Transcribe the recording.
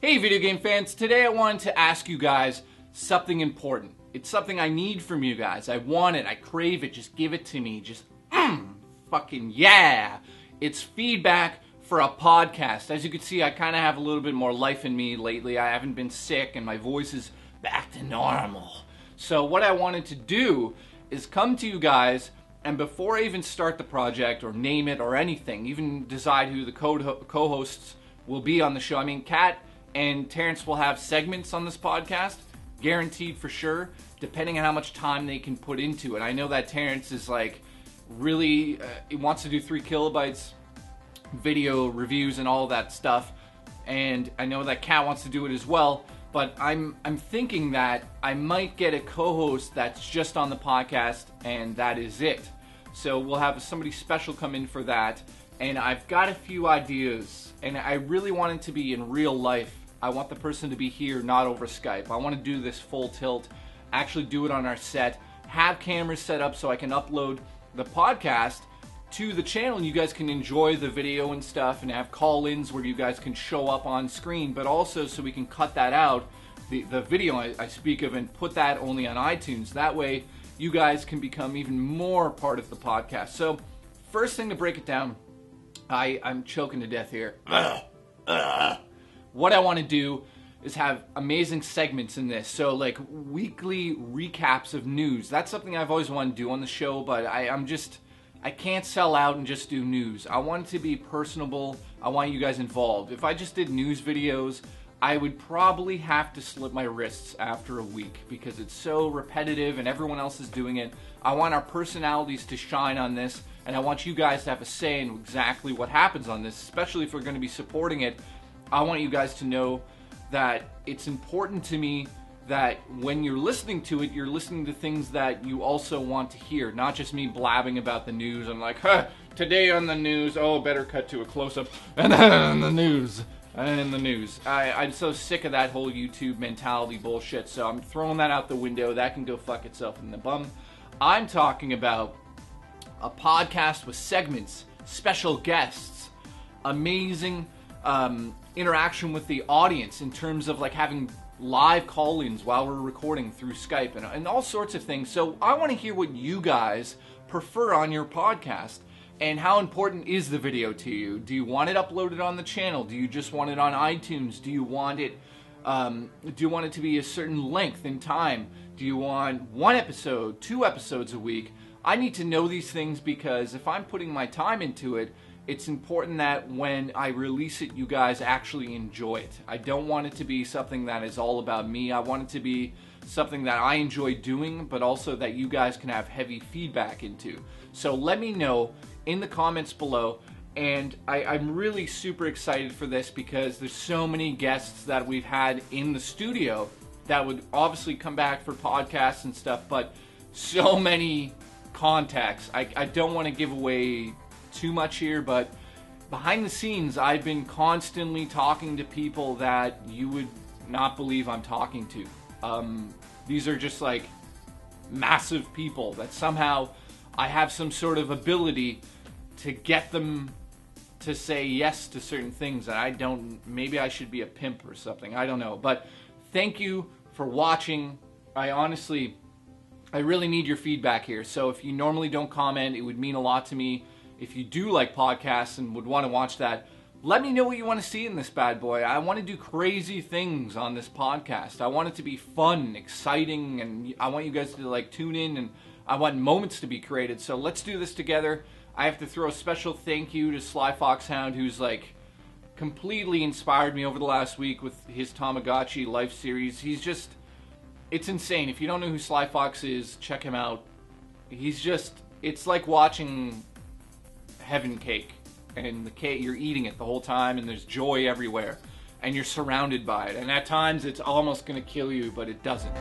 Hey video game fans, today I wanted to ask you guys something important. It's something I need from you guys. I want it, I crave it, just give it to me. Just, fucking yeah. It's feedback for a podcast. As you can see, I kind of have a little bit more life in me lately. I haven't been sick and my voice is back to normal. So what I wanted to do is come to you guys, and before I even start the project or name it or anything, even decide who the co-hosts will be on the show. I mean, Kat and Terence will have segments on this podcast, guaranteed for sure, depending on how much time they can put into it. I know that Terence is like really, he wants to do 3 kilobytes video reviews and all that stuff, and I know that Kat wants to do it as well. But I'm thinking that I might get a co-host that's just on the podcast and that is it. So we'll have somebody special come in for that. And I've got a few ideas, and I really want it to be in real life. I want the person to be here, not over Skype. I want to do this full tilt, actually do it on our set, have cameras set up so I can upload the podcast to the channel and you guys can enjoy the video and stuff, and have call-ins where you guys can show up on screen, but also so we can cut that out, the video I speak of, and put that only on iTunes. That way you guys can become even more part of the podcast. So first thing to break it down, I'm choking to death here. What I want to do is have amazing segments in this. So like weekly recaps of news. That's something I've always wanted to do on the show, but I can't sell out and just do news. I want it to be personable. I want you guys involved. If I just did news videos, I would probably have to slip my wrists after a week because it's so repetitive and everyone else is doing it. I want our personalities to shine on this, and I want you guys to have a say in exactly what happens on this, especially if we're going to be supporting it. I want you guys to know that it's important to me that when you're listening to it, you're listening to things that you also want to hear, not just me blabbing about the news. I'm like, today on the news, oh, better cut to a close-up, and then in the news, and in the news. I'm so sick of that whole YouTube mentality bullshit, so I'm throwing that out the window. That can go fuck itself in the bum. I'm talking about a podcast with segments, special guests, amazing interaction with the audience in terms of like having live call-ins while we're recording through Skype and all sorts of things. So I want to hear what you guys prefer on your podcast, and how important is the video to you? Do you want it uploaded on the channel? Do you just want it on iTunes? Do you want it to be a certain length in time? Do you want 1 episode, 2 episodes a week? I need to know these things because if I'm putting my time into it, it's important that when I release it, you guys actually enjoy it. I don't want it to be something that is all about me. I want it to be something that I enjoy doing, but also that you guys can have heavy feedback into. So let me know in the comments below. And I'm really super excited for this because there's so many guests that we've had in the studio that would obviously come back for podcasts and stuff, but so many contacts. I don't want to give away too much here, but behind the scenes I've been constantly talking to people that you would not believe I'm talking to. These are just like massive people that somehow I have some sort of ability to get them to say yes to certain things that I don't. Maybe I should be a pimp or something, I don't know. But thank you for watching. I really need your feedback here. So if you normally don't comment, it would mean a lot to me. If you do like podcasts and would want to watch that, let me know what you want to see in this bad boy. I want to do crazy things on this podcast. I want it to be fun, exciting, and I want you guys to like tune in, and I want moments to be created. So let's do this together. I have to throw a special thank you to Sly Foxhound, who's like completely inspired me over the last week with his Tamagotchi Life series. He's just, it's insane. If you don't know who Sly Fox is, check him out. He's just, it's like watching heaven cake, and the cake, you're eating it the whole time, and there's joy everywhere, and you're surrounded by it, and at times it's almost gonna kill you, but it doesn't.